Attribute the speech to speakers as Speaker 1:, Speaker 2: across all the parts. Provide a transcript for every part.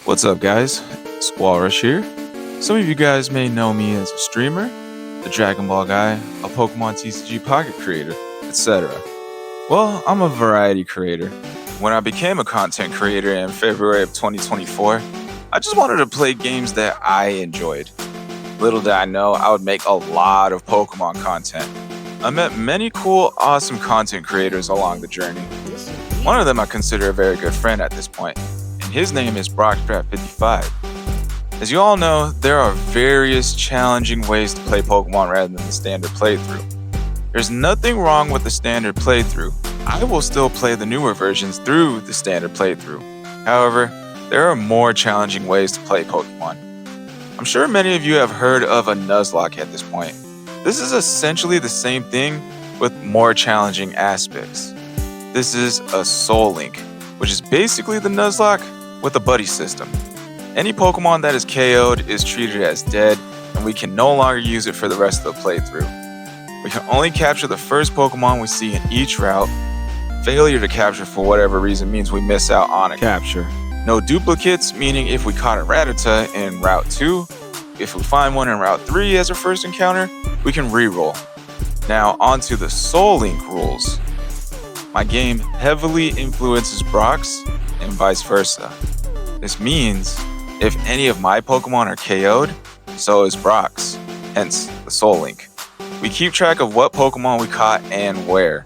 Speaker 1: What's up, guys? Squalrush here. Some of you guys may know me as a streamer, the Dragon Ball guy, a Pokemon TCG Pocket creator, etc. Well, I'm a variety creator. When I became a content creator in February of 2024, I just wanted to play games that I enjoyed. Little did I know I would make a lot of Pokemon content. I met many cool, awesome content creators along the journey. One of them I consider a very good friend at this point, and his name is Brockstrat55. As you all know, there are various challenging ways to play Pokemon rather than the standard playthrough. There's nothing wrong with the standard playthrough. I will still play the newer versions through the standard playthrough. However, there are more challenging ways to play Pokemon. I'm sure many of you have heard of a Nuzlocke at this point. This is essentially the same thing with more challenging aspects. This is a Soul Link, which is basically the Nuzlocke with a buddy system. Any Pokemon that is KO'd is treated as dead, and we can no longer use it for the rest of the playthrough. We can only capture the first Pokemon we see in each route. Failure to capture for whatever reason means we miss out on a capture. No duplicates, meaning if we caught a Rattata in Route 2, if we find one in Route 3 as our first encounter, we can reroll. Now onto the Soul Link rules. My game heavily influences Brock's and vice versa. This means if any of my Pokemon are KO'd, so is Brock's, hence the Soul Link. We keep track of what Pokemon we caught and where.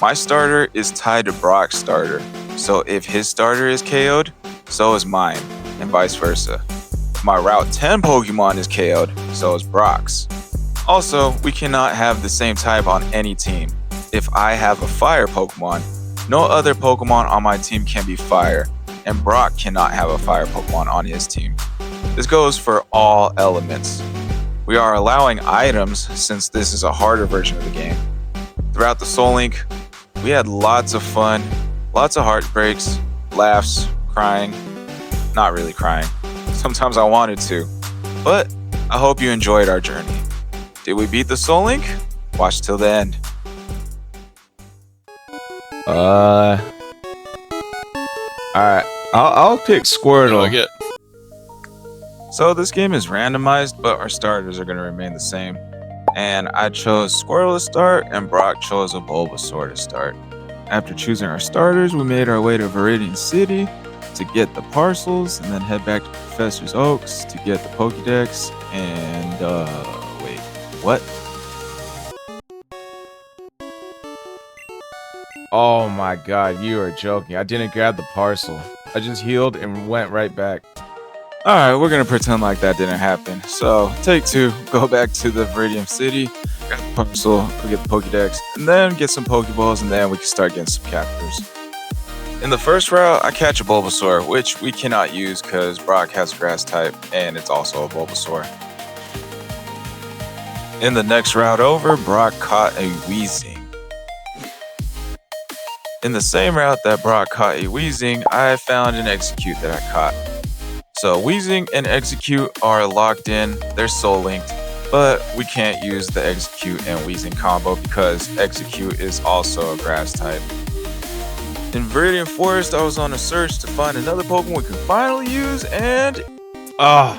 Speaker 1: My starter is tied to Brock's starter, so if his starter is KO'd, so is mine, and vice versa. If my Route 10 Pokemon is KO'd, so is Brock's. Also, we cannot have the same type on any team. If I have a Fire Pokemon, no other Pokemon on my team can be Fire, and Brock cannot have a Fire Pokemon on his team. This goes for all elements. We are allowing items since this is a harder version of the game. Throughout the Soul Link, we had lots of fun, lots of heartbreaks, laughs, crying. Not really crying. Sometimes I wanted to, but I hope you enjoyed our journey. Did we beat the Soul Link? Watch till the end. Alright. I'll pick Squirtle.
Speaker 2: I get?
Speaker 1: So this game is randomized, but our starters are going to remain the same. And I chose Squirtle to start, and Brock chose a Bulbasaur to start. After choosing our starters, we made our way to Viridian City to get the parcels, and then head back to Professor's Oaks to get the Pokédex, and wait, what?
Speaker 3: Oh my god, you are joking. I didn't grab the parcel. I just healed and went right back.
Speaker 1: Alright, we're gonna pretend like that didn't happen. So, take two, go back to the Viridian City, grab the parcel, go get the Pokédex, and then get some Pokeballs, and then we can start getting some captures. In the first route, I catch a Bulbasaur, which we cannot use because Brock has a grass type, and it's also a Bulbasaur. In the next route over, Brock caught a Weezing. In the same route that Brock caught a Weezing, I found an Execute that I caught. So Weezing and Execute are locked in, they're Soul Linked, but we can't use the Execute and Weezing combo because Execute is also a grass type. In Viridian Forest, I was on a search to find another Pokemon we could finally use, and no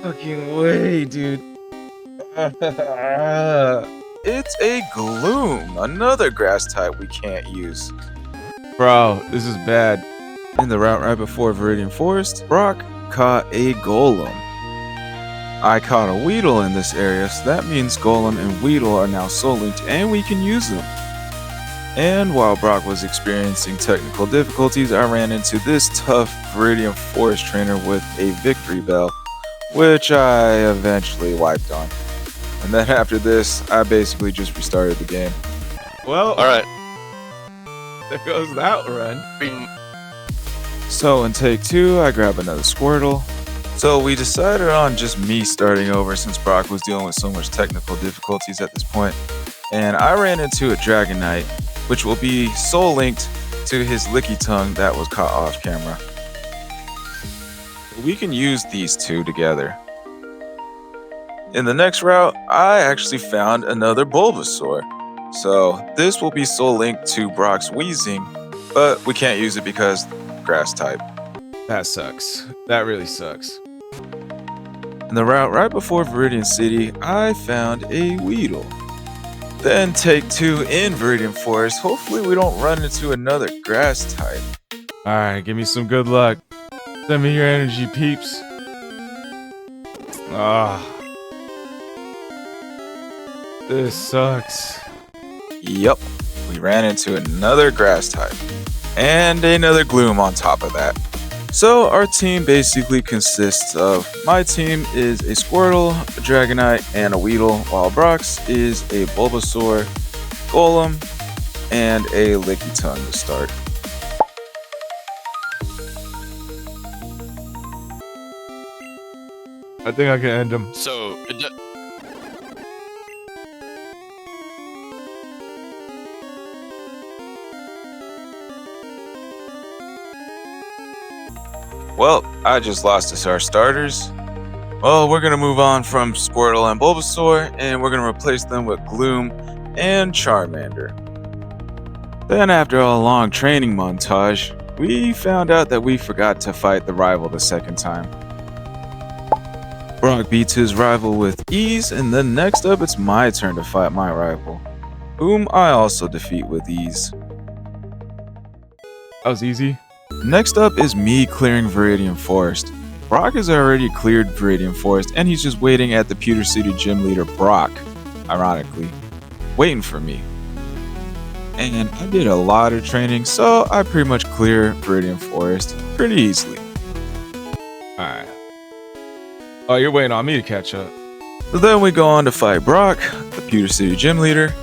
Speaker 1: fucking way, dude. It's a Gloom, another grass type we can't use.
Speaker 3: Bro, this is bad.
Speaker 1: In the route right before Viridian Forest, Brock caught a Golem. I caught a Weedle in this area, so that means Golem and Weedle are now Soul Linked and we can use them. And while Brock was experiencing technical difficulties, I ran into this tough Viridian Forest trainer with a Victory Bell, which I eventually wiped on. And then after this, I basically just restarted the game.
Speaker 3: Well,
Speaker 2: Alright.
Speaker 3: there goes that run.
Speaker 1: So in take two, I grab another Squirtle. So we decided on just me starting over since Brock was dealing with so much technical difficulties at this point. And I ran into a Dragonite, which will be Soul Linked to his Licky Tongue that was caught off camera. We can use these two together. In the next route, I actually found another Bulbasaur. So this will be Soul Linked to Brock's Weezing, but we can't use it because grass type.
Speaker 3: That sucks. That really sucks.
Speaker 1: In the route right before Viridian City, I found a Weedle. Then take 2 in Viridian Forest. Hopefully we don't run into another grass type.
Speaker 3: Alright, give me some good luck. Send me your energy, peeps. This sucks.
Speaker 1: Yup, we ran into another grass type. And another Gloom on top of that. So our team basically consists of, my team is a Squirtle, a Dragonite, and a Weedle, while Brock's is a Bulbasaur, Golem, and a Lickitung to start.
Speaker 3: I think I can end him.
Speaker 2: So,
Speaker 1: Well, I just lost us our starters. Well, we're gonna move on from Squirtle and Bulbasaur, and we're gonna replace them with Gloom and Charmander. Then after a long training montage, we found out that we forgot to fight the rival the second time. Brock beats his rival with ease, and then next up it's my turn to fight my rival, whom I also defeat with ease.
Speaker 3: That was easy.
Speaker 1: Next up is me clearing Viridian Forest. Brock has already cleared Viridian Forest, and he's just waiting at the Pewter City gym leader Brock, ironically, waiting for me. And I did a lot of training, so I pretty much clear Viridian Forest pretty easily.
Speaker 3: Alright. Oh, you're waiting on me to catch up.
Speaker 1: So then we go on to fight Brock, the Pewter City gym leader,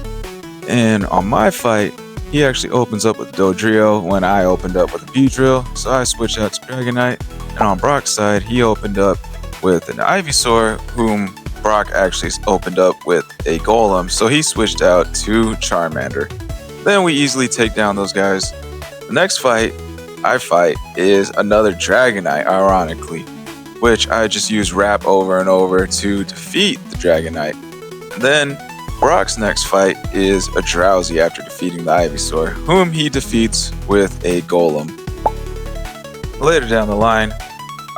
Speaker 1: and on my fight, he actually opens up with Dodrio when I opened up with a Beedrill, so I switch out to Dragonite. And on Brock's side, he opened up with an Ivysaur, whom Brock actually opened up with a Golem, so he switched out to Charmander. Then we easily take down those guys. The next fight I fight is another Dragonite, ironically, which I just use Wrap over and over to defeat the Dragonite. And then Brock's next fight is a Drowsy after defeating the Ivysaur, whom he defeats with a Golem. Later down the line,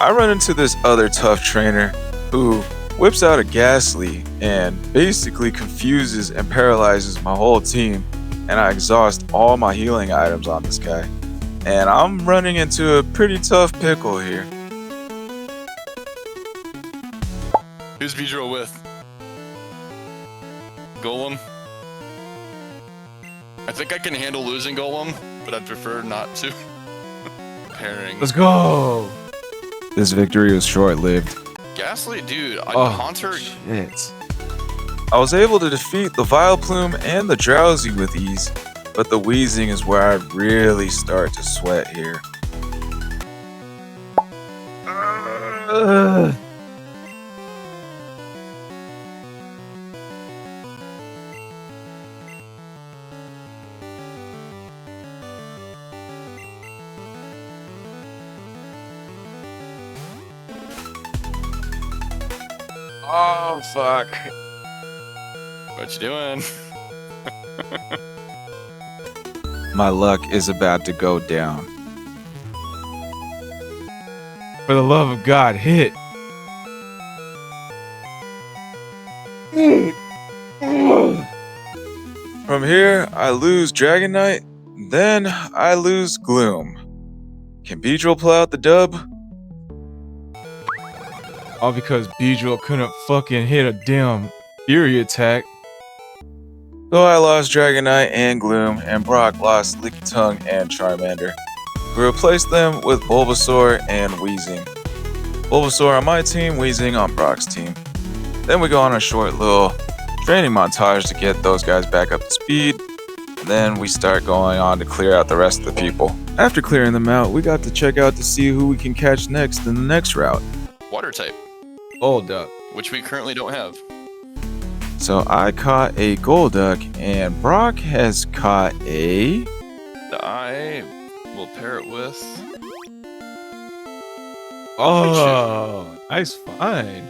Speaker 1: I run into this other tough trainer who whips out a Ghastly and basically confuses and paralyzes my whole team, and I exhaust all my healing items on this guy. And I'm running into a pretty tough pickle here.
Speaker 2: who's Beedrill with? Golem? I think I can handle losing Golem, but I'd prefer not to. Pairing.
Speaker 3: Let's go.
Speaker 1: This victory was short-lived.
Speaker 2: Ghastly, dude,
Speaker 3: Oh,
Speaker 2: Haunter.
Speaker 1: Shit. I was able to defeat the Vileplume and the Drowsy with ease, but the Wheezing is where I really start to sweat here.
Speaker 3: Oh, fuck.
Speaker 2: What you doing?
Speaker 1: My luck is about to go down.
Speaker 3: For the love of God, hit.
Speaker 1: From here, I lose Dragonite, then I lose Gloom. Can Beedrill pull out the dub?
Speaker 3: All because Beedrill couldn't fucking hit a damn Fury attack.
Speaker 1: So I lost Dragonite and Gloom, and Brock lost Lickitung and Charmander. We replaced them with Bulbasaur and Wheezing. Bulbasaur on my team, Wheezing on Brock's team. Then we go on a short little training montage to get those guys back up to speed. And then we start going on to clear out the rest of the people. After clearing them out, we got to check out to see who we can catch next in the next route.
Speaker 2: Water type,
Speaker 3: Hold up.
Speaker 2: which we currently don't have.
Speaker 1: So I caught a Golduck, and Brock has caught a...
Speaker 2: I will pair it with.
Speaker 3: Oh, nice find.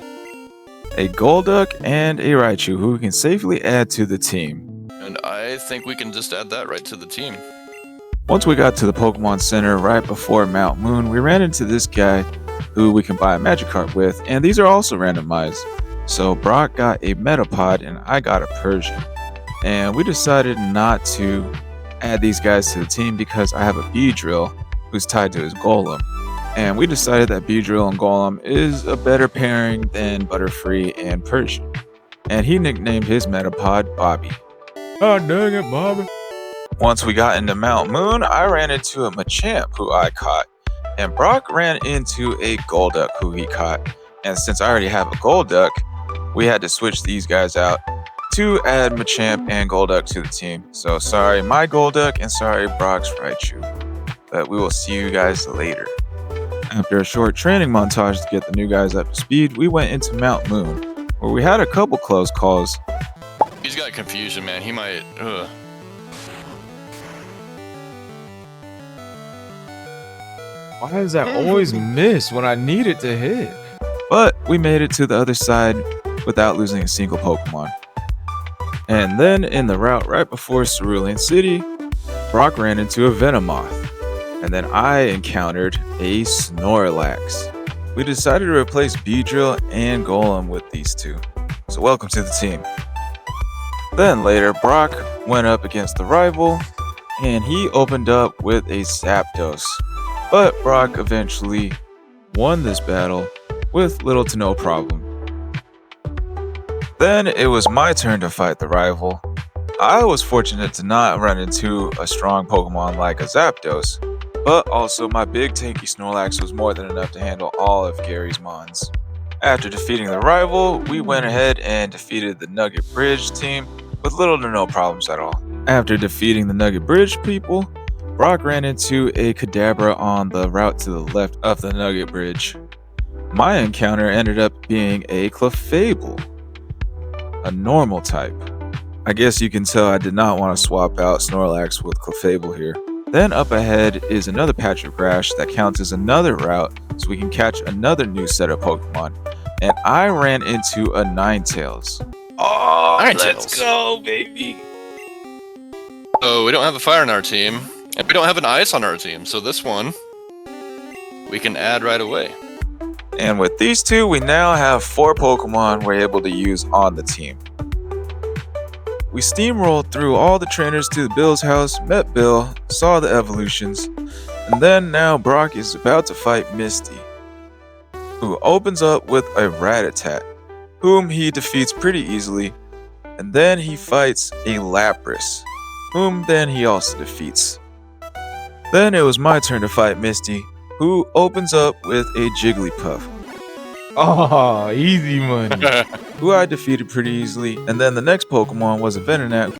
Speaker 1: a Golduck and a Raichu, who we can safely add to the team.
Speaker 2: And I think we can just add that right to the team.
Speaker 1: Once we got to the Pokemon Center right before Mount Moon, we ran into this guy who we can buy a Magikarp with, and these are also randomized. So Brock got a Metapod and I got a Persian. And we decided not to add these guys to the team because I have a Beedrill who's tied to his Golem. And we decided that Beedrill and Golem is a better pairing than Butterfree and Persian. And he nicknamed his Metapod Bobby.
Speaker 3: Oh, dang it, Bobby.
Speaker 1: Once we got into Mount Moon, I ran into a Machamp who I caught. And Brock ran into a Golduck who he caught. And since I already have a Golduck, we had to switch these guys out to add Machamp and Golduck to the team. So sorry my Golduck and sorry Brock's Raichu. But we will see you guys later. After a short training montage to get the new guys up to speed, we went into Mount Moon, where we had a couple close calls.
Speaker 2: He's got confusion, man. He might.
Speaker 3: Why does that always miss when I need it to hit?
Speaker 1: But we made it to the other side without losing a single Pokemon. And then in the route right before Cerulean City, Brock ran into a Venomoth. And then I encountered a Snorlax. We decided to replace Beedrill and Golem with these two. So welcome to the team. Then later, Brock went up against the rival, and he opened up with a Zapdos. But Brock eventually won this battle with little to no problem. Then it was my turn to fight the rival. I was fortunate to not run into a strong Pokemon like a Zapdos, but also my big tanky Snorlax was more than enough to handle all of Gary's Mons. After defeating the rival, we went ahead and defeated the Nugget Bridge team with little to no problems at all. After defeating the Nugget Bridge people, Brock ran into a Kadabra on the route to the left of the Nugget Bridge. My encounter ended up being a Clefable, a normal type. I guess you can tell I did not want to swap out Snorlax with Clefable here. Then up ahead is another patch of grass that counts as another route so we can catch another new set of Pokemon. And I ran into a Ninetales. Oh, let's go, baby!
Speaker 2: So we don't have a fire on our team, and we don't have an ice on our team, so this one we can add right away.
Speaker 1: And with these two, we now have 4 Pokemon we're able to use on the team. We steamrolled through all the trainers to Bill's house, met Bill, saw the evolutions, and then now Brock is about to fight Misty, who opens up with a Rattata, whom he defeats pretty easily, and then he fights a Lapras, whom then he also defeats. Then it was my turn to fight Misty, who opens up with a Jigglypuff,
Speaker 3: Oh, easy money.
Speaker 1: who I defeated pretty easily, and then the next Pokemon was a Venonat,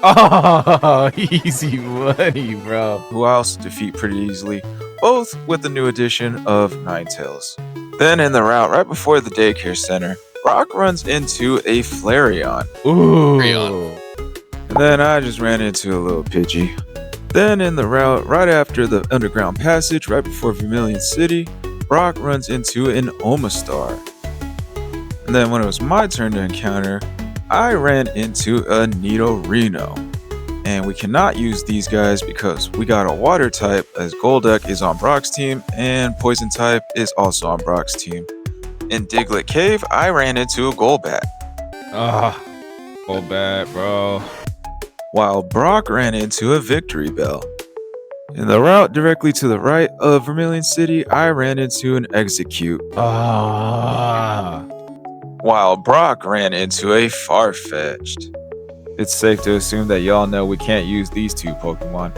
Speaker 3: Oh, easy money, bro.
Speaker 1: who I also defeat pretty easily, both with the new addition of Ninetales. Then in the route right before the daycare center, Brock runs into a Flareon,
Speaker 3: Ooh.
Speaker 1: and then I just ran into a little Pidgey. Then in the route right after the underground passage right before Vermilion City, Brock runs into an Omastar. And then when it was my turn to encounter, I ran into a Nidorino. And we cannot use these guys because we got a water type as Golduck is on Brock's team and poison type is also on Brock's team. In Diglett Cave, I ran into a Golbat,
Speaker 3: Ah, go bad, bro.
Speaker 1: while Brock ran into a Victory Bell. In the route directly to the right of Vermilion City, I ran into an Execute,
Speaker 3: Ah.
Speaker 1: while Brock ran into a Farfetch'd. It's safe to assume that y'all know we can't use these two Pokemon.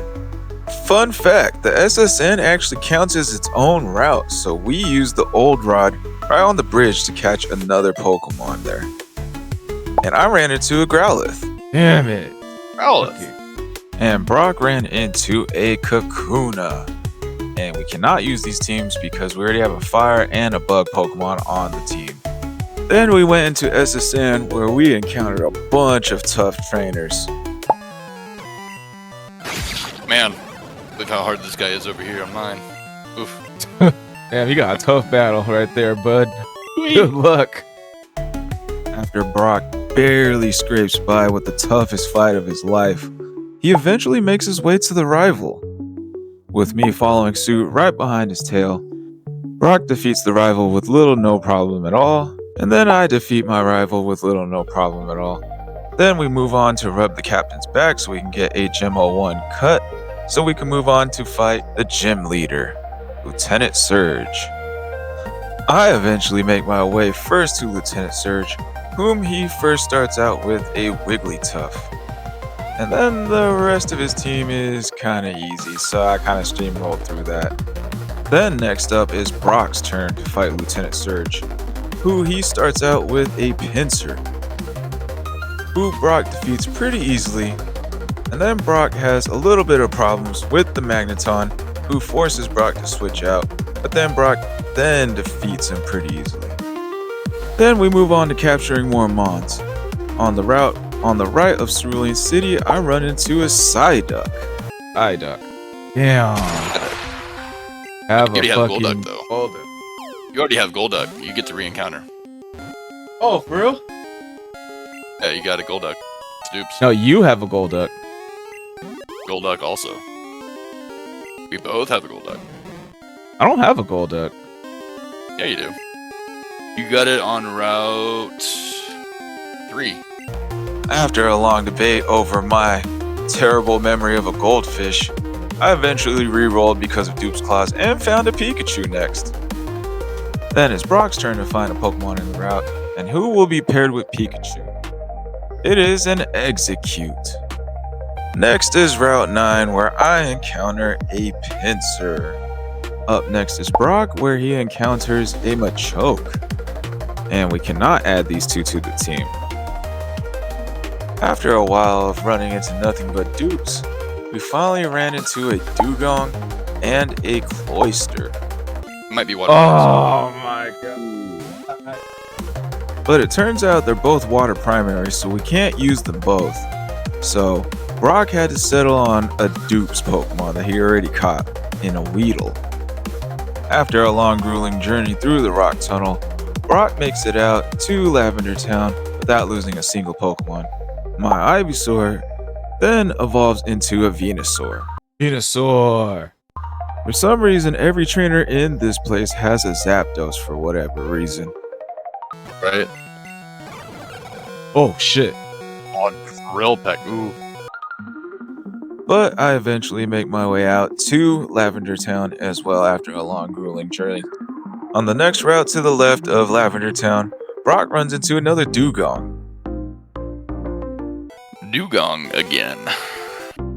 Speaker 1: Fun fact, the SSN actually counts as its own route, so we used the old rod right on the bridge to catch another Pokemon there. And I ran into a Growlithe,
Speaker 3: Damn it.
Speaker 1: and Brock ran into a Kakuna. And we cannot use these teams because we already have a fire and a bug Pokemon on the team. Then we went into SSN where we encountered a bunch of tough trainers.
Speaker 2: Man, look how hard this guy is over here on mine. Oof.
Speaker 3: Damn, you got a tough battle right there, bud. Good luck.
Speaker 1: After Brock barely scrapes by with the toughest fight of his life, he eventually makes his way to the rival. with me following suit right behind his tail. Brock defeats the rival with little no problem at all, and then I defeat my rival with little no problem at all. Then we move on to rub the captain's back so we can get a Gym 01 cut, so we can move on to fight the gym leader, Lieutenant Surge. I eventually make my way first to Lieutenant Surge, whom he first starts out with a Wigglytuff. And then the rest of his team is kinda easy, so I kinda steamrolled through that. Then next up is Brock's turn to fight Lieutenant Surge, who he starts out with a Pinsir, who Brock defeats pretty easily. And then Brock has a little bit of problems with the Magneton, who forces Brock to switch out, but then Brock then defeats him pretty easily. Then we move on to capturing more Mons. On the right of Cerulean City, I run into a Psyduck.
Speaker 3: Damn. Have
Speaker 2: You already
Speaker 3: a
Speaker 2: have
Speaker 3: fucking
Speaker 2: Golduck, though.
Speaker 3: Golduck.
Speaker 2: You already have Golduck. You get to re-encounter.
Speaker 3: Oh, for real?
Speaker 2: Yeah, you got a Golduck. Stoops.
Speaker 3: No, you have a Golduck.
Speaker 2: Golduck also. We both have a Golduck.
Speaker 3: I don't have a Golduck.
Speaker 2: Yeah, you do. You got it on Route 3.
Speaker 1: After a long debate over my terrible memory of a goldfish, I eventually re-rolled because of Dupe's Claws and found a Pikachu next. Then it's Brock's turn to find a Pokemon in the route, and who will be paired with Pikachu? It is an Execute. Next is Route 9, where I encounter a Pinsir. Up next is Brock, where he encounters a Machoke. And we cannot add these two to the team. After a while of running into nothing but dupes, we finally ran into a Dugong and a Cloyster.
Speaker 2: Might be water.
Speaker 3: Oh my god.
Speaker 1: But it turns out they're both water primary, so we can't use them both. So Brock had to settle on a dupes Pokemon that he already caught in a Weedle. After a long grueling journey through the rock tunnel, Brock makes it out to Lavender Town without losing a single Pokemon. My Ivysaur then evolves into a Venusaur.
Speaker 3: Venusaur.
Speaker 1: For some reason, every trainer in this place has a Zapdos for whatever reason.
Speaker 2: Right?
Speaker 3: Oh shit.
Speaker 2: On Thrill Peck. Ooh.
Speaker 1: But I eventually make my way out to Lavender Town as well after a long grueling journey. On the next route to the left of Lavender Town, Brock runs into another Dugong.
Speaker 2: Dugong again.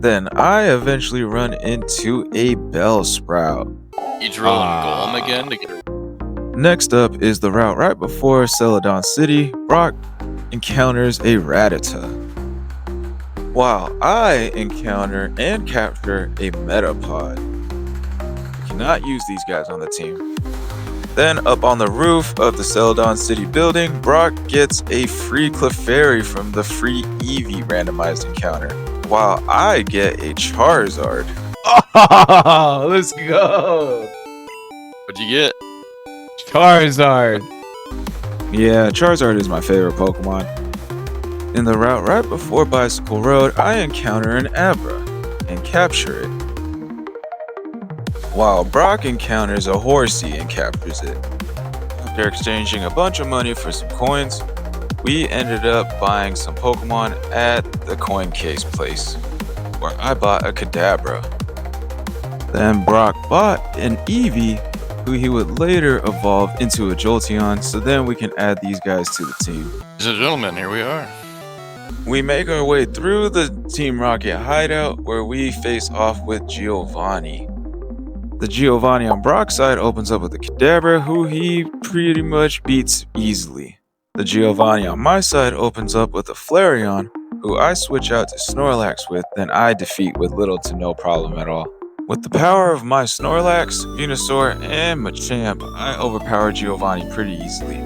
Speaker 1: Then I eventually run into a Bellsprout.
Speaker 2: You drill Golem again to get her.
Speaker 1: Next up is the route right before Celadon City. Brock encounters a Rattata, while I encounter and capture a Metapod. We cannot use these guys on the team. Then up on the roof of the Celadon City building, Brock gets a free Clefairy from the free Eevee randomized encounter, while I get a Charizard.
Speaker 3: Oh, let's go.
Speaker 2: What'd you get?
Speaker 3: Charizard.
Speaker 1: Yeah, Charizard is my favorite Pokemon. In the route right before Bicycle Road, I encounter an Abra and capture it, while Brock encounters a Horsey and captures it. After exchanging a bunch of money for some coins, we ended up buying some Pokemon at the coin case place, where I bought a Kadabra. Then Brock bought an Eevee, who he would later evolve into a Jolteon, so then we can add these guys to the team.
Speaker 2: Ladies and gentlemen, here we are.
Speaker 1: We make our way through the Team Rocket hideout, where we face off with Giovanni. The Giovanni on Brock's side opens up with a Kadabra, who he pretty much beats easily. The Giovanni on my side opens up with a Flareon, who I switch out to Snorlax with, then I defeat with little to no problem at all. With the power of my Snorlax, Venusaur, and Machamp, I overpower Giovanni pretty easily.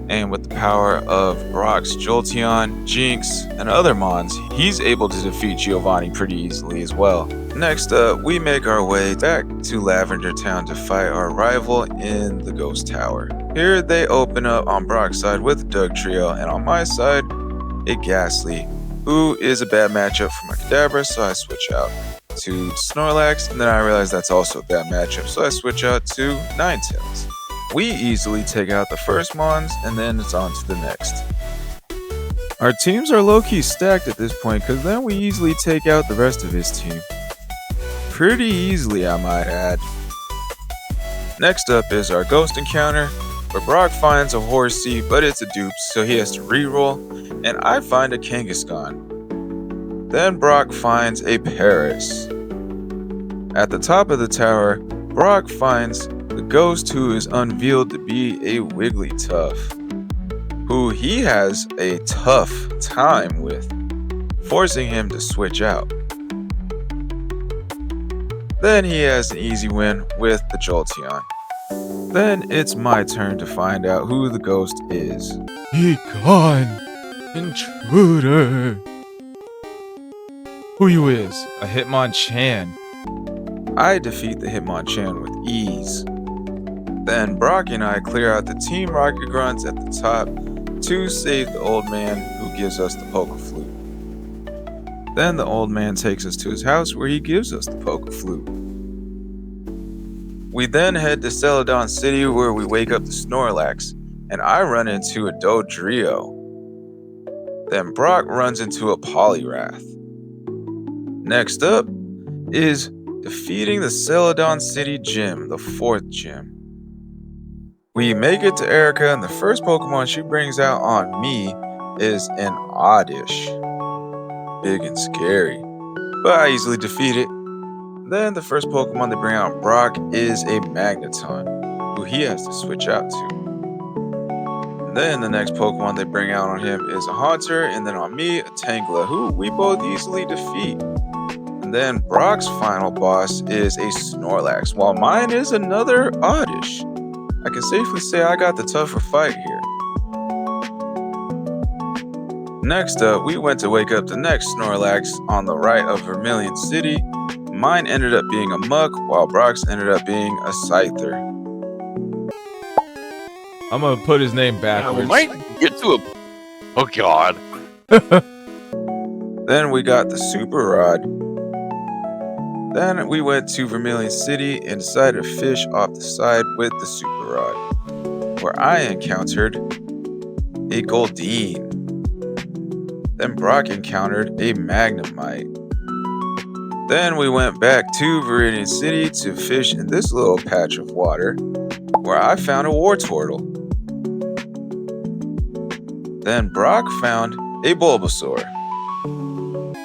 Speaker 1: And with the power of Brock's Jolteon, Jinx, and other Mons, he's able to defeat Giovanni pretty easily as well. Next up, we make our way back to Lavender Town to fight our rival in the Ghost Tower. Here they open up on Brock's side with a Dugtrio, and on my side, a Ghastly, who is a bad matchup for my Kadabra, so I switch out. to Snorlax, and then I realize that's also that matchup, so I switch out to Ninetales. We easily take out the first Mons, and then it's on to the next. Our teams are low-key stacked at this point, because then we easily take out the rest of his team. Pretty easily, I might add. Next up is our Ghost encounter, where Brock finds a Horsey, but it's a dupe, so he has to reroll, and I find a Kangaskhan. Then Brock finds a Paris. At the top of the tower, Brock finds the Ghost, who is unveiled to be a Wigglytuff, who he has a tough time with, forcing him to switch out. Then he has an easy win with the Jolteon. Then it's my turn to find out who the Ghost is.
Speaker 3: Be gone, intruder. Who you is? A Hitmonchan.
Speaker 1: I defeat the Hitmonchan with ease. Then Brock and I clear out the Team Rocket Grunts at the top to save the old man, who gives us the Poke Flute. Then the old man takes us to his house, where he gives us the Poke Flute. We then head to Celadon City, where we wake up the Snorlax, and I run into a Dodrio. Then Brock runs into a Poliwrath. Next up is defeating the Celadon City Gym, the 4th gym. We make it to Erica, and the first Pokemon she brings out on me is an Oddish. Big and scary, but I easily defeat it. Then the first Pokemon they bring out on Brock is a Magneton, who he has to switch out to. And then the next Pokemon they bring out on him is a Haunter, and then on me, a Tangela, who we both easily defeat. And then Brock's final boss is a Snorlax, while mine is another Oddish. I can safely say I got the tougher fight here. Next up, we went to wake up the next Snorlax on the right of Vermilion City. Mine ended up being a Muck, while Brock's ended up being a Scyther.
Speaker 3: I'm gonna put his name backwards.
Speaker 2: We might get to a. Oh God.
Speaker 1: Then we got the Super Rod. Then we went to Vermilion City and decided to fish off the side with the Super Rod, where I encountered a Goldeen. Then Brock encountered a Magnemite. Then we went back to Viridian City to fish in this little patch of water, where I found a Wartortle. Then Brock found a Bulbasaur.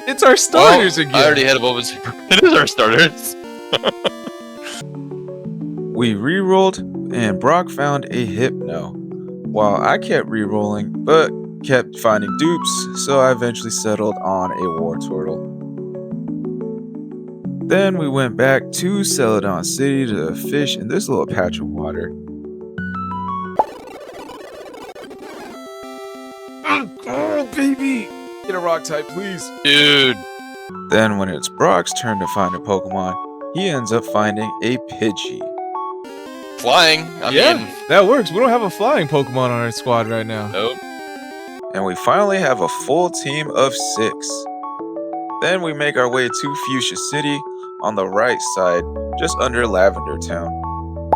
Speaker 3: It's our starters again.
Speaker 2: I already had a Bulbasaur. It is our starters.
Speaker 1: We re-rolled, and Brock found a Hypno, while I kept re-rolling, but kept finding dupes, so I eventually settled on a Wartortle. Then we went back to Celadon City to fish in this little patch of water.
Speaker 3: Oh, baby! Get a rock type, please.
Speaker 2: Dude.
Speaker 1: Then when it's Brock's turn to find a Pokemon, he ends up finding a Pidgey.
Speaker 2: Flying. I mean,
Speaker 3: that works. We don't have a flying Pokemon on our squad right now.
Speaker 2: nope.
Speaker 1: And we finally have a full team of 6. Then we make our way to Fuchsia City on the right side, just under Lavender Town.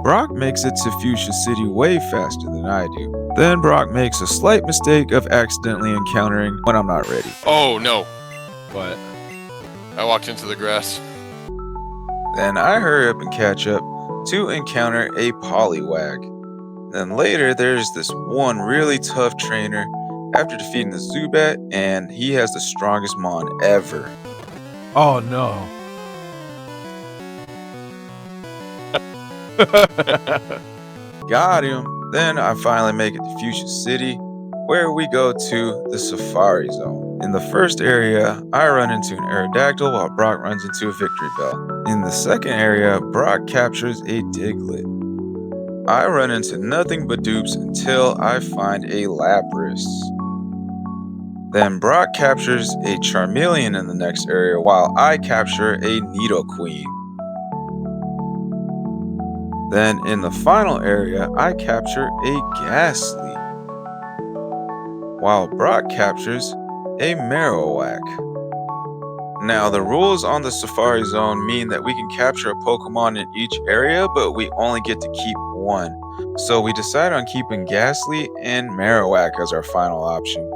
Speaker 1: Brock makes it to Fuchsia City way faster than I do. Then Brock makes a slight mistake of accidentally encountering when I'm not ready.
Speaker 2: Oh no.
Speaker 3: But
Speaker 2: I walked into the grass.
Speaker 1: Then I hurry up and catch up to encounter a Poliwag. Then later there's this one really tough trainer after defeating the Zubat, and he has the strongest Mon ever.
Speaker 3: oh no.
Speaker 1: Got him. Then I finally make it to Fuchsia City, where we go to the Safari Zone. In the first area, I run into an Aerodactyl while Brock runs into a Victory Bell. In the second area, Brock captures a Diglett. I run into nothing but dupes until I find a Lapras. Then Brock captures a Charmeleon in the next area while I capture a Nidoqueen. Then in the final area, I capture a Ghastly, while Brock captures a Marowak. Now, the rules on the Safari Zone mean that we can capture a Pokemon in each area, but we only get to keep one. So we decide on keeping Ghastly and Marowak as our final option.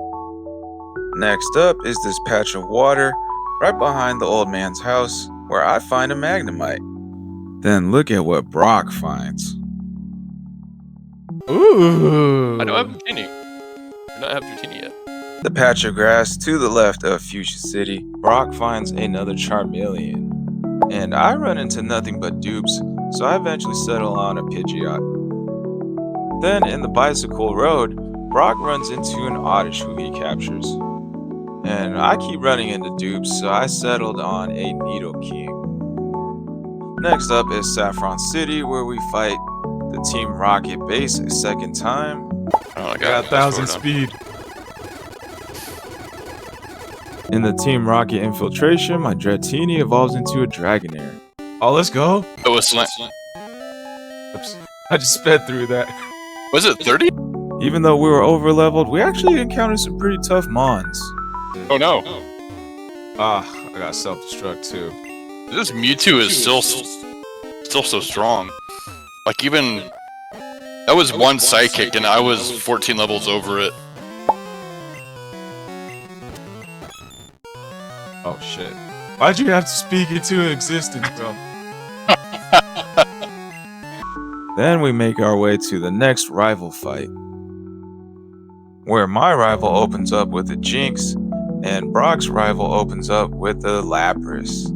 Speaker 1: Next up is this patch of water right behind the old man's house, where I find a Magnemite. Then look at what Brock finds.
Speaker 3: Ooh.
Speaker 2: I don't have Dratini. I don't have Dratini yet.
Speaker 1: The patch of grass to the left of Fuchsia City, Brock finds another Charmeleon. And I run into nothing but dupes, so I eventually settle on a Pidgeot. Then in the bicycle road, Brock runs into an Oddish who he captures. And I keep running into dupes, so I settled on a Nidoking. Next up is Saffron City, where we fight the Team Rocket base a second time.
Speaker 2: Oh, I
Speaker 3: Got 1,000 speed.
Speaker 1: In the Team Rocket infiltration, my Dratini evolves into a Dragonair.
Speaker 3: Oh, let's go.
Speaker 2: It was
Speaker 3: Oops. I just sped through that.
Speaker 2: Was it 30?
Speaker 1: Even though we were over leveled, we actually encountered some pretty tough Mons.
Speaker 2: Oh no.
Speaker 3: Ah, I got self-destruct too.
Speaker 2: This Mewtwo is still so strong. Like even that was one Psychic and I was 14 levels over it.
Speaker 3: Oh shit. Why'd you have to speak into existence, bro?
Speaker 1: Then we make our way to the next rival fight, where my rival opens up with a Jinx, and Brock's rival opens up with a Lapras.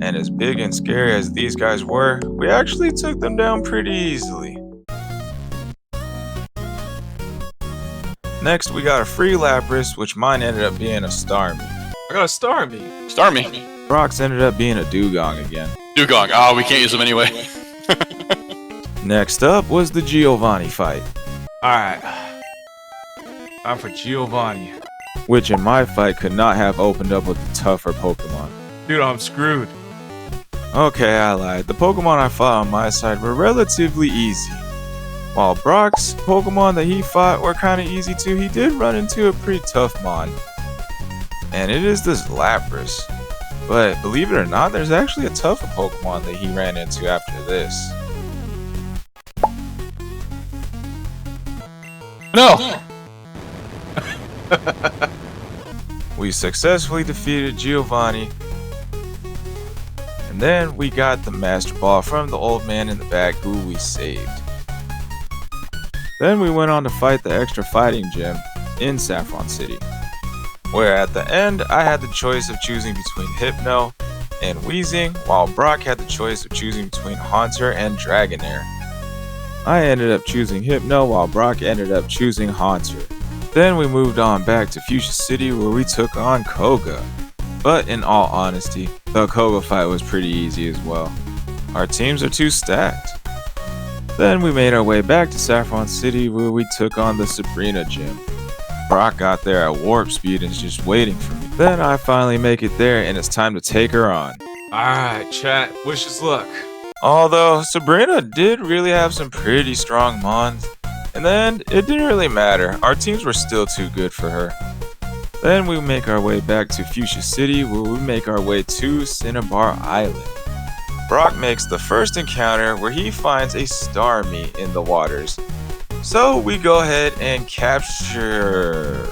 Speaker 1: And as big and scary as these guys were, we actually took them down pretty easily. Next, we got a free Lapras, which mine ended up being a Starmie.
Speaker 3: I got a Starmie.
Speaker 2: Starmie.
Speaker 1: Brock's ended up being a Dugong again.
Speaker 2: Dugong. Oh, we can't use them anyway.
Speaker 1: Next up was the Giovanni fight,
Speaker 3: Alright. I'm for Giovanni.
Speaker 1: which in my fight could not have opened up with the tougher Pokemon.
Speaker 3: Dude, I'm screwed.
Speaker 1: Okay, I lied. The Pokemon I fought on my side were relatively easy. While Brock's Pokemon that he fought were kinda easy too, he did run into a pretty tough Mon. And it is this Lapras. But believe it or not, there's actually a tougher Pokemon that he ran into after this.
Speaker 2: No.
Speaker 1: We successfully defeated Giovanni. And then we got the Master Ball from the old man in the back who we saved. Then we went on to fight the extra fighting gym in Saffron City, where at the end I had the choice of choosing between Hypno and Weezing, while Brock had the choice of choosing between Haunter and Dragonair. I ended up choosing Hypno while Brock ended up choosing Haunter. Then we moved on back to Fuchsia City where we took on Koga. But in all honesty, the Koga fight was pretty easy as well. Our teams are too stacked. Then we made our way back to Saffron City where we took on the Sabrina gym. Brock got there at warp speed and is just waiting for me. Then I finally make it there and it's time to take her on.
Speaker 3: Alright, chat. Wish us luck.
Speaker 1: Although Sabrina did really have some pretty strong Mons, and then it didn't really matter, our teams were still too good for her. Then we make our way back to Fuchsia City where we make our way to Cinnabar Island. Brock makes the first encounter where he finds a Starmie in the waters. So we go ahead and capture...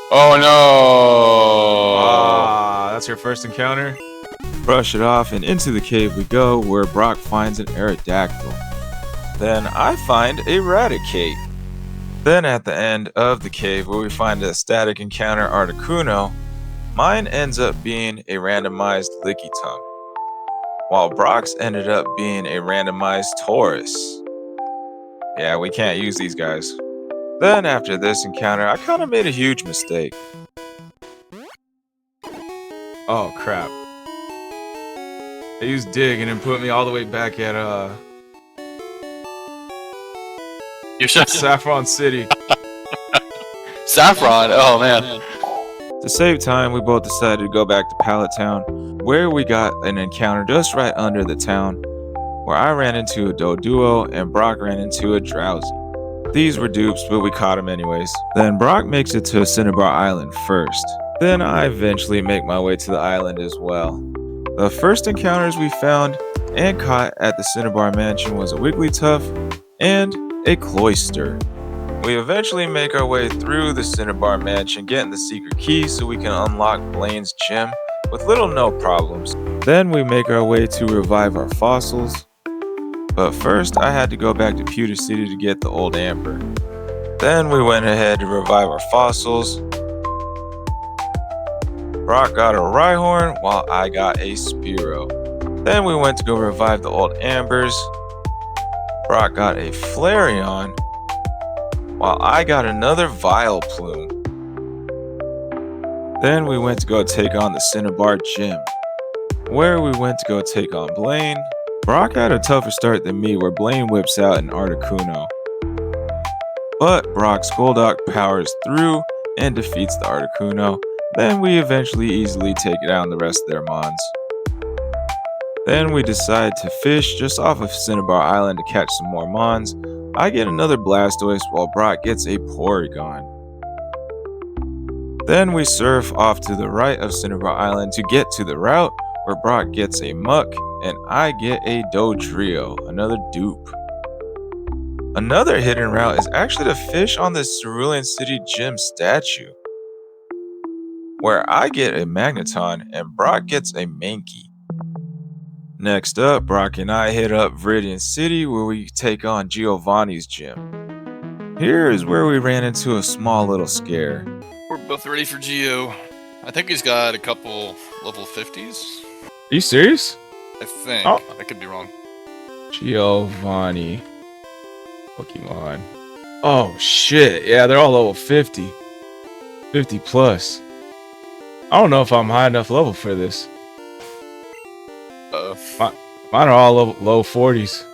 Speaker 2: Oh no.
Speaker 3: Ah, that's your first encounter?
Speaker 1: Brush it off and into the cave we go where Brock finds an Aerodactyl. Then I find a Raticate. Then at the end of the cave where we find a static encounter Articuno, mine ends up being a randomized Lickitung, while Brock's ended up being a randomized Taurus. Yeah, we can't use these guys. Then after this encounter, I kinda made a huge mistake.
Speaker 3: Oh crap. They used Dig and then put me all the way back at
Speaker 2: You should
Speaker 3: Saffron City.
Speaker 2: Saffron. Oh man.
Speaker 1: To save time, we both decided to go back to Pallet Town, where we got an encounter just right under the town, where I ran into a Doduo and Brock ran into a Drowsy. These were dupes, but we caught them anyways. Then Brock makes it to Cinnabar Island first, Then I eventually make my way to the island as well. The first encounters we found and caught at the Cinnabar Mansion was a Wigglytuff and a Cloyster. We eventually make our way through the Cinnabar Mansion, getting the secret key so we can unlock Blaine's gym with little no problems. Then we make our way to revive our fossils. But first, I had to go back to Pewter City to get the old Amber. Then we went ahead to revive our fossils. Brock got a Rhyhorn while I got a Spearow. Then we went to go revive the old Ambers. Brock got a Flareon while I got another Vileplume. Then we went to go take on the Cinnabar Gym, where we went to go take on Blaine. Brock had a tougher start than me, where Blaine whips out an Articuno. But Brock's Golduck powers through and defeats the Articuno. Then we eventually easily take down the rest of their mons. Then we decide to fish just off of Cinnabar Island to catch some more mons. I get another Blastoise while Brock gets a Porygon. Then we surf off to the right of Cinnabar Island to get to the route where Brock gets a Muck and I get a Dodrio, another dupe. Another hidden route is actually to fish on the Cerulean City Gym statue, where I get a Magneton and Brock gets a Mankey. Next up, Brock and I hit up Viridian City where we take on Giovanni's gym. Here is where we ran into a small little scare.
Speaker 2: We're both ready for Geo. I think he's got a couple level 50s.
Speaker 3: Are you serious?
Speaker 2: I think.
Speaker 3: Oh.
Speaker 2: I could be wrong.
Speaker 3: Giovanni. Pokemon. Oh shit, yeah, they're all level 50. 50 plus. I don't know if I'm high enough level for this. Mine are all low 40s.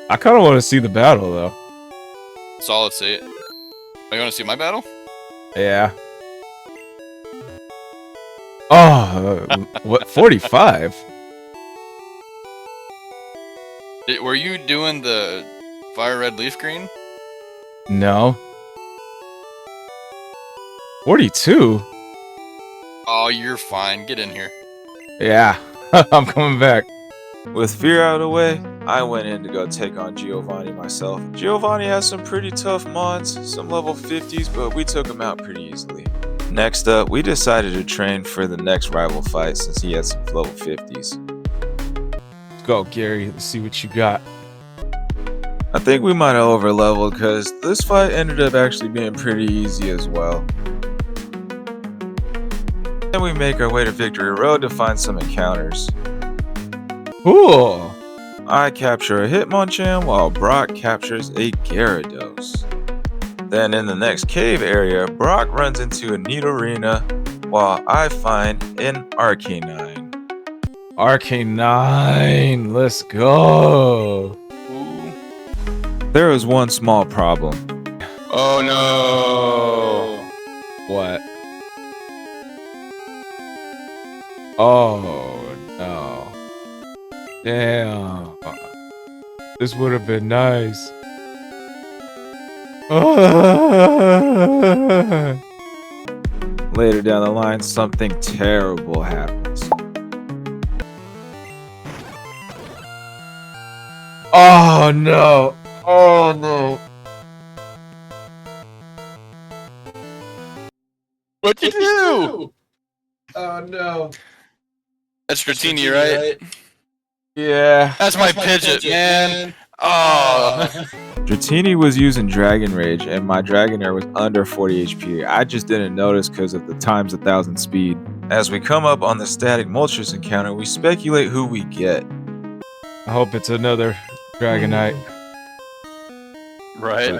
Speaker 3: I kind of want to see the battle though.
Speaker 2: Solid say it. Are you want to see my battle?
Speaker 3: Yeah. Oh, what, 45?
Speaker 2: Were you doing the fire red leaf green?
Speaker 3: No. 42?
Speaker 2: Oh, you're fine. Get in here.
Speaker 3: Yeah, I'm coming back.
Speaker 1: With fear out of the way, I went in to go take on Giovanni myself. Giovanni has some pretty tough mons, some level 50s, but we took him out pretty easily. Next up, we decided to train for the next rival fight since he had some level 50s.
Speaker 3: Let's go, Gary. Let's see what you got.
Speaker 1: I think we might have overleveled because this fight ended up actually being pretty easy as well. Then we make our way to Victory Road to find some encounters.
Speaker 3: Cool.
Speaker 1: I capture a Hitmonchan while Brock captures a Gyarados. Then in the next cave area, Brock runs into a Nidorina while I find an Arcanine.
Speaker 3: Arcanine, let's go.
Speaker 2: Ooh.
Speaker 1: There was one small problem.
Speaker 2: Oh no.
Speaker 3: What? Oh no. Damn. This would have been nice.
Speaker 1: Later down the line, something terrible happens.
Speaker 3: Oh no. Oh no.
Speaker 2: What'd you do?
Speaker 3: Oh no.
Speaker 2: That's Dratini, right?
Speaker 3: Yeah.
Speaker 2: That's my Pidgeot, man. Oh.
Speaker 1: Dratini was using Dragon Rage and my Dragonair was under 40 HP. I just didn't notice because of the times 1,000 speed. As we come up on the static Moltres encounter, we speculate who we get.
Speaker 3: I hope it's another Dragonite.
Speaker 2: Right.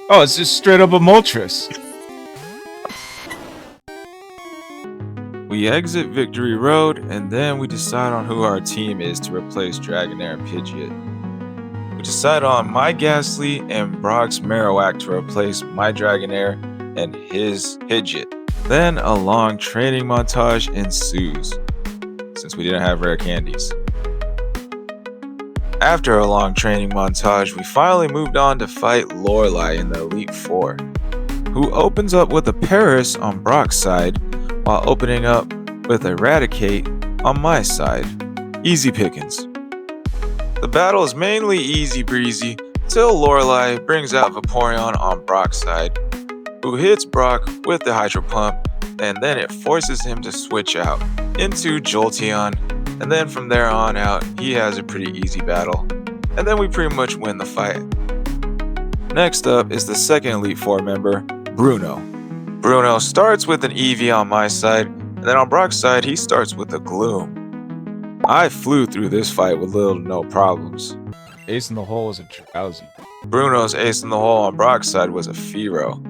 Speaker 3: Oh, it's just straight up a Moltres.
Speaker 1: We exit Victory Road, and then we decide on who our team is to replace Dragonair and Pidgeot. We decide on my Ghastly and Brock's Marowak to replace my Dragonair and his Pidgeot. Then a long training montage ensues, since we didn't have rare candies. After a long training montage, we finally moved on to fight Lorelei in the Elite Four. who opens up with a Paris on Brock's side, while opening up with Eradicate on my side. Easy pickings. The battle is mainly easy breezy till Lorelei brings out Vaporeon on Brock's side, who hits Brock with the Hydro Pump, and then it forces him to switch out into Jolteon, and then from there on out, he has a pretty easy battle, and then we pretty much win the fight. Next up is the second Elite Four member, Bruno. Bruno starts with an Eevee on my side, and then on Brock's side, he starts with a Gloom. I flew through this fight with little to no problems.
Speaker 3: Ace in the hole is a Drowsy.
Speaker 1: Bruno's ace in the hole on Brock's side was a Fearow,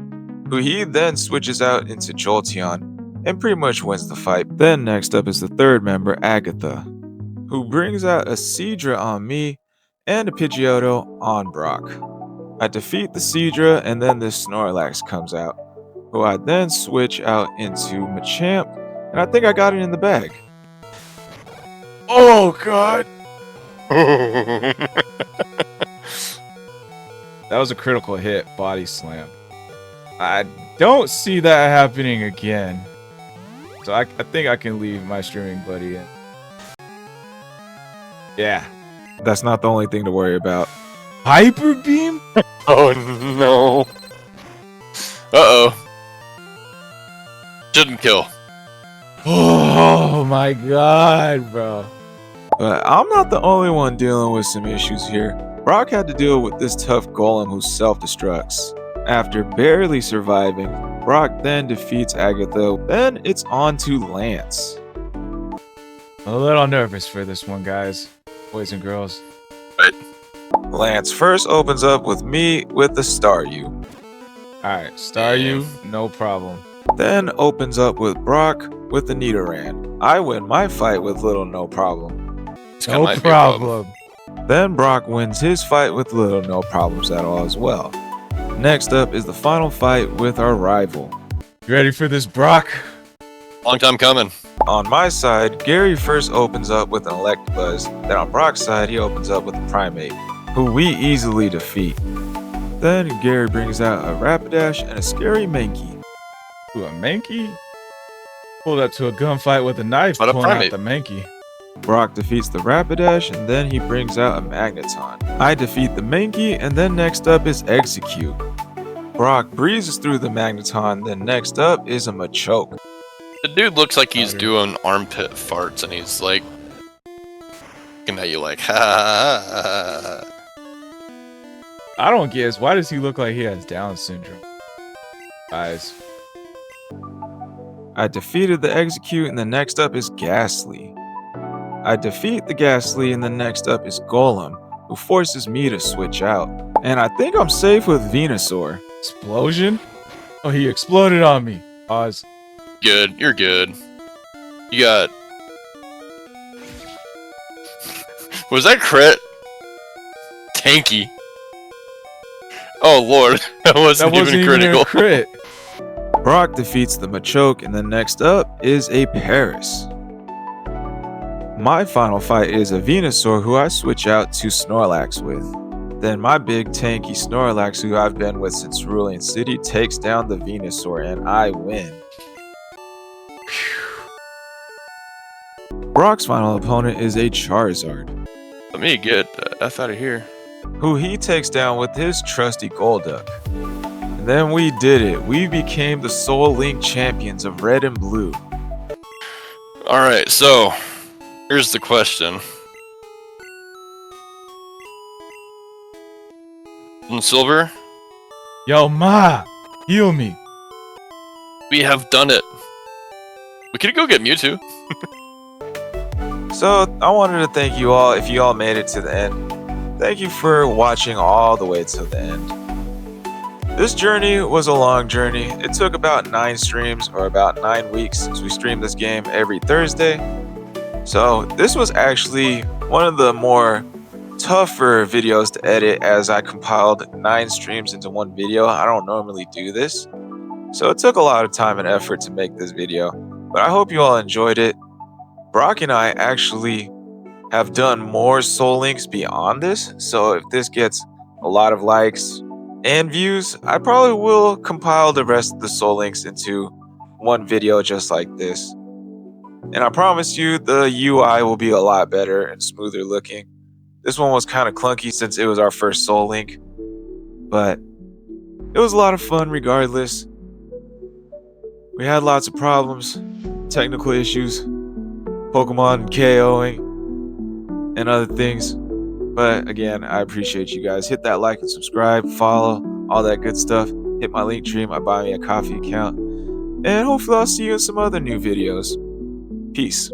Speaker 1: who he then switches out into Jolteon and pretty much wins the fight. Then next up is the third member, Agatha, who brings out a Seadra on me and a Pidgeotto on Brock. I defeat the Seadra and then this Snorlax comes out, who I then switch out into Machamp, and I think I got it in the bag.
Speaker 3: Oh god! That was a critical hit, body slam. I don't see that happening again. So I think I can leave my streaming buddy in. Yeah.
Speaker 1: That's not the only thing to worry about.
Speaker 3: Hyper Beam?
Speaker 2: Oh no. Uh-oh. Shouldn't kill.
Speaker 3: Oh my god, bro.
Speaker 1: But I'm not the only one dealing with some issues here. Brock had to deal with this tough golem who self-destructs. After barely surviving, Brock then defeats Agatha, then it's on to Lance.
Speaker 3: A little nervous for this one, guys. Boys and girls.
Speaker 2: Right.
Speaker 1: Lance first opens up with me with the Staryu.
Speaker 3: Alright, Staryu, no problem.
Speaker 1: Then opens up with Brock with the Nidoran. I win my fight with little no problem.
Speaker 3: No problem.
Speaker 1: Then Brock wins his fight with little no problems at all as well. Next up is the final fight with our rival.
Speaker 3: You ready for this, Brock?
Speaker 2: Long time coming.
Speaker 1: On my side, Gary first opens up with an Electabuzz, then on Brock's side, he opens up with a Primate, who we easily defeat. Then Gary brings out a Rapidash and a Scary Mankey.
Speaker 3: Ooh, a Mankey? Pulled up to a gunfight with a knife,
Speaker 2: But a
Speaker 3: pulling out
Speaker 2: Primate.
Speaker 3: the Mankey.
Speaker 1: Brock defeats the Rapidash, and then he brings out a Magneton. I defeat the Mankey, and then next up is Execute. Brock breezes through the Magneton, then next up is a Machoke.
Speaker 2: The dude looks like he's
Speaker 3: Powder.
Speaker 2: doing armpit farts and he's like looking at you like ha.
Speaker 3: I don't guess. Why does he look like he has Down syndrome? Guys.
Speaker 1: I defeated the Execute, and the next up is Ghastly. I defeat the Ghastly, and the next up is Golem, who forces me to switch out. And I think I'm safe with Venusaur.
Speaker 3: Explosion? Oh, he exploded on me. Pause.
Speaker 2: Good, you're good. You got. Was that crit? Tanky. Oh lord, that wasn't,
Speaker 3: That wasn't
Speaker 2: even
Speaker 3: even
Speaker 2: critical.
Speaker 3: a crit.
Speaker 1: Brock defeats the Machoke, and the next up is a Paris. My final fight is a Venusaur who I switch out to Snorlax with. Then my big tanky Snorlax, who I've been with since Cerulean City, takes down the Venusaur and I win. Brock's final opponent is a Charizard,
Speaker 2: Let me get the F out of here.
Speaker 1: who he takes down with his trusty Golduck. And then we did it. We became the Soul Link champions of Red and Blue.
Speaker 2: Alright, so here's the question. In silver,
Speaker 3: Yo, Ma! Heal me.
Speaker 2: we have done it. We could go get Mewtwo.
Speaker 1: So I wanted to thank you all if you all made it to the end. Thank you for watching all the way to the end. This journey was a long journey. It took about 9 streams or about 9 weeks since we streamed this game every Thursday. So this was actually one of the more tougher videos to edit, as I compiled 9 streams into one video. I don't normally do this. So it took a lot of time and effort to make this video, but I hope you all enjoyed it. Brock and I actually have done more Soul Links beyond this, so if this gets a lot of likes, and views, I probably will compile the rest of the Soul Links into one video just like this. And I promise you, the UI will be a lot better and smoother looking. This one was kind of clunky since it was our first Soul Link, but it was a lot of fun regardless. We had lots of problems, technical issues, Pokemon KOing, and other things. But again, I appreciate you guys. Hit that like and subscribe, follow, all that good stuff. Hit my link tree, my Buy Me a Coffee account. And hopefully I'll see you in some other new videos. Peace.